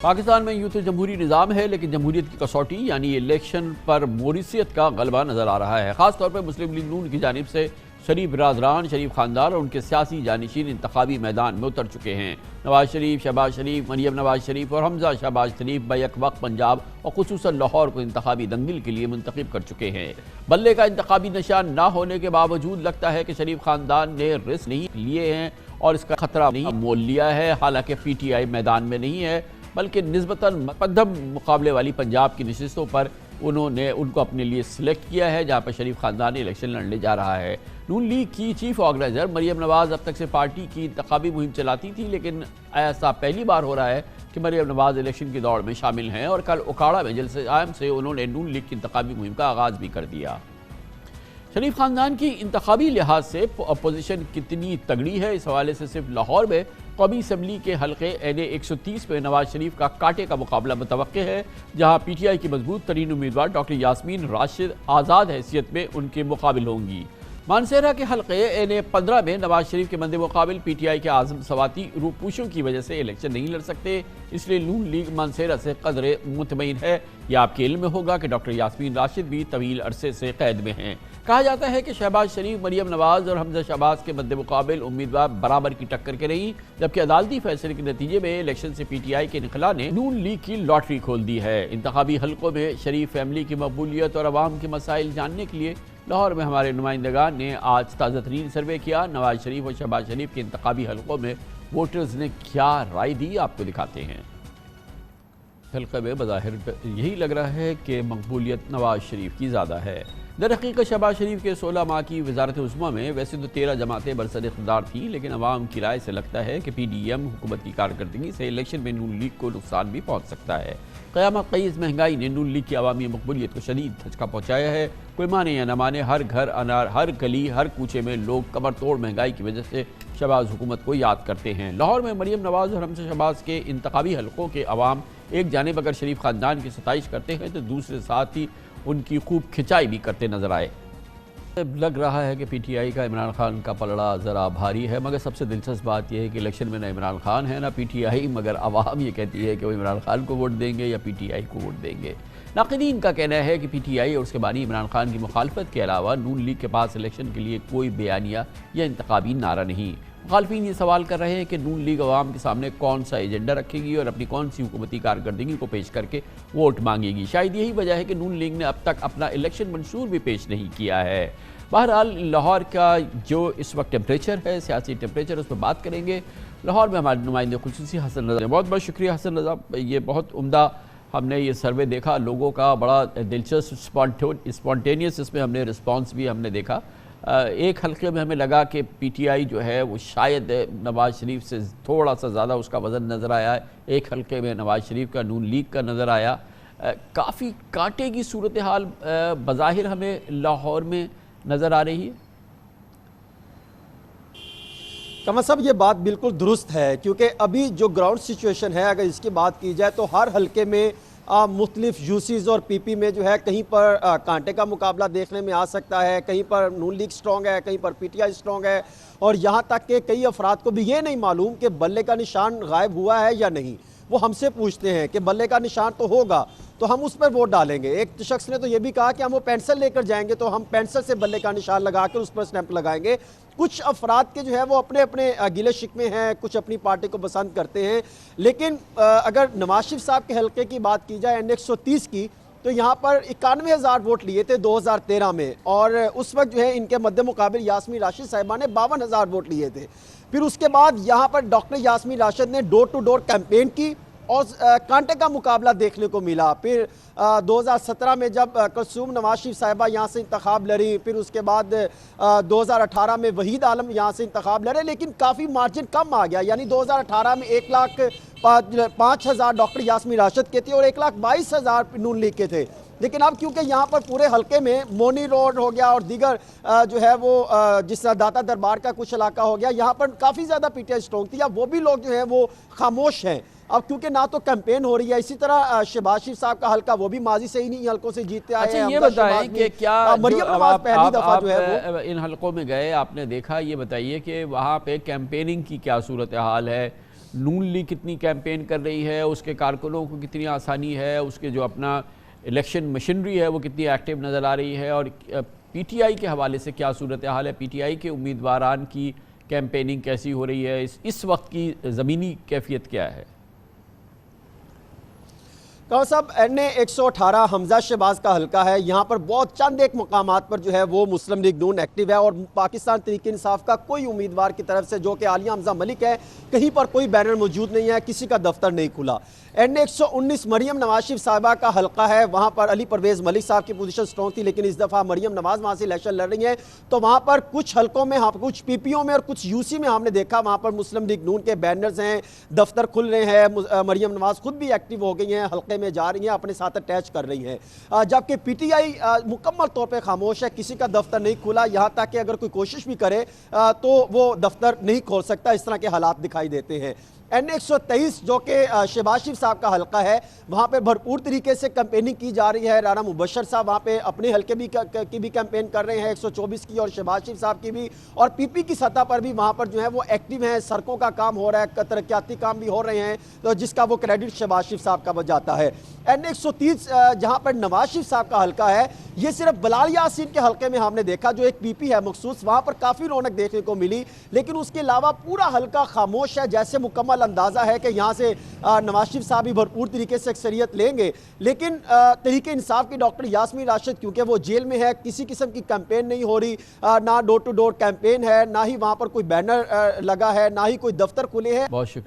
पाकिस्तान में यूं तो जमहूरी निज़ाम है, लेकिन जमहूरियत की कसौटी यानी इलेक्शन पर मोरिसियत का गलबा नज़र आ रहा है। ख़ासतौर पर मुस्लिम लीग नून की जानिब से शरीफ बरादरान, शरीफ ख़ानदान और उनके सियासी जानशीन इंतखाबी मैदान में उतर चुके हैं। नवाज शरीफ, शहबाज शरीफ, मरियम नवाज शरीफ और हमजा शहबाज शरीफ बैक वक्त पंजाब और खुसूसन लाहौर को इंतखाबी दंगल के लिए मुंतखब कर चुके हैं। बल्ले का इंतखाबी निशान न होने के बावजूद लगता है कि शरीफ ख़ानदान ने रिस्क नहीं लिए हैं और इसका खतरा नहीं मोल लिया है। हालांकि PTI मैदान में नहीं है, बल्कि निस्बतन मुक़द्दम मुकाबले वाली पंजाब की नशिस्तों पर उनको अपने लिए सिलेक्ट किया है, जहाँ पर शरीफ ख़ानदान इलेक्शन लड़ने जा रहा है। नून लीग की चीफ ऑर्गेनाइज़र मरियम नवाज़ अब तक से पार्टी की इंतखाबी मुहिम चलाती थी, लेकिन ऐसा पहली बार हो रहा है कि मरियम नवाज़ इलेक्शन की दौड़ में शामिल हैं और कल उकाड़ा में जलसे आम से उन्होंने नून लीग की इंतखाबी मुहिम का आगाज़ भी कर दिया। शरीफ ख़ानदान की इंतखाबी लिहाज से अपोजिशन कितनी तगड़ी है, इस हवाले से सिर्फ लाहौर में कौमी असम्बली के हल्के NA 130 में नवाज शरीफ का कांटे का मुकाबला मुतवक्के है, जहाँ PTI की मजबूत तरीन उम्मीदवार डॉक्टर यास्मीन राशिद आज़ाद हैसियत में उनके मुकाबिल होंगी। मानसेरा के हल्के NA 15 में नवाज शरीफ के मंदे मुकाबिल PTI के आज़म सवाती रूपोशों की वजह से इलेक्शन नहीं लड़ सकते, इसलिए नून लीग मानसेरा से कदरे मुतमईन है। यह आपके इल्म में होगा कि डॉक्टर यास्मीन राशिद भी तवील अरसे से कैद में हैं। कहा जाता है कि शहबाज शरीफ, मरियम नवाज और हमजा शहबाज के मद्दे मुकाबिल उम्मीदवार बराबर की टक्कर के रही, जबकि अदालती फैसले के नतीजे में इलेक्शन से PTI के निखला ने नून लीग की लॉटरी खोल दी है। इंतखाबी हल्कों में शरीफ फैमिली की मकबूलियत और अवाम के मसाइल जानने के लिए लाहौर में हमारे नुमाइंदगान ने आज ताज़ा तरीन सर्वे किया। नवाज शरीफ और शहबाज शरीफ के इंतखाबी हल्कों में वोटर्स ने क्या राय दी, आपको दिखाते हैं। हल्के में बज़ाहिर यही लग रहा है कि मकबूलियत नवाज शरीफ की ज़्यादा है। दरहकीकत शहबाज शरीफ के 16 माह की वजारत उज़्मा में वैसे तो 13 जमातें बरसद इक़्तिदार थीं, लेकिन अवाम की राय से लगता है कि PDM हुकूमत की कारकर्दगी से इलेक्शन में नून लीग को नुकसान भी पहुँच सकता है। क़यामत क़ईस महंगाई ने नून लीग की अवामी मकबूलियत को शदीद धचका पहुँचाया है। कोई माने या न माने, हर घर अनार, हर गली, हर कूचे में लोग कमर तोड़ महंगाई की वजह से शहबाज हुकूमत को याद करते हैं। लाहौर में मरियम नवाज और हमजा शहबाज के इंतखाबी हल्कों के अवाम एक जानिब अगर शरीफ ख़ानदान की सताइश करते हैं तो दूसरे साथ ही उनकी खूब खिंचाई भी करते नजर आए। लग रहा है कि PTI का इमरान खान का पलड़ा ज़रा भारी है, मगर सबसे दिलचस्प बात यह है कि इलेक्शन में ना इमरान खान है ना PTI, मगर अवाम ये कहती है कि वो इमरान खान को वोट देंगे या PTI को वोट देंगे। नाक़दीन का कहना है कि PTI और उसके बानी इमरान खान की मुखालफत के अलावा नून लीग के पास इलेक्शन के लिए कोई बयानिया या इंतखाबी नारा नहीं। मुखालफीन ये सवाल कर रहे हैं कि नून लीग अवाम के सामने कौन सा एजेंडा रखेगी और अपनी कौन सी हुकूमती कारकर्दगी को पेश करके वोट मांगेगी। शायद यही वजह है कि नून लीग ने अब तक अपना इलेक्शन मंशूर भी पेश नहीं किया है। बहरहाल लाहौर का जो इस वक्त टेम्परेचर है, सियासी टेम्परेचर, उस पर बात करेंगे। लाहौर में हमारे नुमाइंदे खुसूसी हसन रज़ा, बहुत बहुत शुक्रिया हसन रज़ा। ये बहुत उम्दा हमने ये सर्वे देखा, लोगों का बड़ा दिलचस्प स्पॉन्टेनियस इसमें हमने रिस्पॉन्स भी हमने देखा। एक हल्के में हमें लगा कि PTI जो है वो शायद नवाज शरीफ से थोड़ा सा ज़्यादा उसका वज़न नज़र आया है। एक हल्के में नवाज शरीफ का, नून लीग का नज़र आया। काफ़ी कांटे की सूरत हाल बज़ाहिर हमें लाहौर में नज़र आ रही है। कमर साहब, ये बात बिल्कुल दुरुस्त है, क्योंकि अभी जो ग्राउंड सिचुएशन है, अगर इसकी बात की जाए तो हर हल्के में मुख्तलिफ यूसीज़ और PP में जो है कहीं पर कांटे का मुकाबला देखने में आ सकता है, कहीं पर नून लीग स्ट्रॉन्ग है, कहीं पर PTI स्ट्रॉन्ग है, और यहाँ तक कि कई अफराद को भी ये नहीं मालूम कि बल्ले का निशान गायब हुआ है या नहीं। वो हमसे पूछते हैं कि बल्ले का निशान तो होगा तो हम उस पर वोट डालेंगे। एक शख्स ने तो ये भी कहा कि हम वो पेंसिल लेकर जाएंगे तो हम पेंसिल से बल्ले का निशान लगा कर उस पर स्टैंप लगाएंगे। कुछ अफराद के जो है वो अपने अपने गिले शिकवे हैं, कुछ अपनी पार्टी को पसंद करते हैं। लेकिन अगर नवाज शरीफ साहब के हल्के की बात की जाए NA 130 की, तो यहाँ पर 91,000 वोट लिए थे 2013 में, और उस वक्त जो है इनके मद्दे मुकाबिल यास्मीन राशिद साहिबा ने 52,000 वोट लिए थे। फिर उसके बाद यहाँ पर डॉक्टर यास्मीन राशिद ने डोर टू डोर कैंपेन की और कांटे का मुकाबला देखने को मिला। फिर 2017 में जब कुलसूम नवाज शरीफ साहिबा यहाँ से इंतखाब लड़ी, फिर उसके बाद 2018 में वहीद आलम यहाँ से इंतखाब लड़े, लेकिन काफ़ी मार्जिन कम आ गया। यानी 2018 में 1,05,000 डॉक्टर यास्मीन राशिद के थे और 1,22,000 नून लीग के थे। लेकिन अब क्योंकि यहाँ पर पूरे हल्के में मोनी रोड हो गया और दीगर जो है वो जिस तरह दाता दरबार का कुछ इलाका हो गया, यहाँ पर काफ़ी ज़्यादा PTI स्ट्रॉन्ग थी, या वो भी लोग जो हैं वो खामोश हैं। अब क्योंकि ना तो कैंपेन हो रही है, इसी तरह शहबाज शरीफ साहब का हल्का वो भी माजी से ही नहीं हल्कों से जीतते आए हैं। ये बताएं कि क्या मरियम नवाज पहली दफा जो है वो इन हल्कों में गए, आपने देखा, ये बताइए कि वहाँ पे कैंपेनिंग की क्या सूरत हाल है। नून लीग कितनी कैंपेन कर रही है, उसके कारकुनों को कितनी आसानी है, उसके जो अपना इलेक्शन मशीनरी है वो कितनी एक्टिव नज़र आ रही है, और पीटीआई के हवाले से क्या सूरत हाल है, पीटीआई के उम्मीदवारान की कैंपेनिंग कैसी हो रही है, इस वक्त की ज़मीनी कैफियत क्या है? कौन साहब, NA 118 हमजा शहबाज का हल्का है। यहाँ पर बहुत चंद एक मकामात पर जो है वो मुस्लिम लीग नून एक्टिव है, और पाकिस्तान तहरीक इंसाफ का कोई उम्मीदवार की तरफ से, जो कि आलिया हमजा मलिक है, कहीं पर कोई बैनर मौजूद नहीं है, किसी का दफ्तर नहीं खुला। NA 119 मरियम नवाज शरीफ साहिबा का हल्का है, वहाँ पर अली परवेज़ मलिक साहब की पोजीशन स्ट्रॉन्ग थी, लेकिन इस दफ़ा मरियम नवाज वहाँ से इलेक्शन लड़ रही है, तो वहाँ पर कुछ हल्कों में, कुछ PPO में और कुछ UC में हमने देखा वहाँ पर मुस्लिम लीग नून के बैनर्स हैं, दफ्तर खुल रहे हैं। मरियम नवाज खुद भी एक्टिव हो गई हैं, हल्के में जा रही हैं, अपने साथ अटैच कर रही हैं, जबकि PTI मुकम्मल तौर पर खामोश है, किसी का दफ्तर नहीं खुला। यहाँ तक कि अगर कोई कोशिश भी करे तो वो दफ्तर नहीं खोल सकता, इस तरह के हालात दिखाई देते हैं। NA 123 जो कि शहबाज शरीफ साहब का हल्का है, वहाँ पे भरपूर तरीके से कैंपेनिंग की जा रही है। राना मुबशर साहब वहाँ पे अपने हल्के की भी कैंपेन कर रहे हैं, 124 की, और शहबाज शरीफ साहब की भी, और PP की सतह पर भी वहाँ पर जो है वो एक्टिव हैं। सड़कों का काम हो रहा है, तरक्याती काम भी हो रहे हैं, तो जिसका वो क्रेडिट शहबाज शरीफ साहब का जाता है। NA 130 जहाँ पर नवाज शरीफ साहब का हल्का है, ये सिर्फ बिलाल यासीन के हल्के में हमने देखा, जो एक PP है मखसूस, वहाँ पर काफ़ी रौनक देखने को मिली, लेकिन उसके अलावा पूरा हल्का खामोश है। जैसे मुकम्मल अंदाजा है कि यहाँ से नवाज शरीफ साहब भी भरपूर तरीके से अक्सरियत लेंगे, लेकिन तहरीक इंसाफ की डॉक्टर यास्मीन राशिद, क्योंकि वो जेल में है, किसी किस्म की कैंपेन नहीं हो रही, ना डोर टू डोर कैंपेन है, ना ही वहाँ पर कोई बैनर लगा है, ना ही कोई दफ्तर खुले हैं। बहुत शुक्रिया।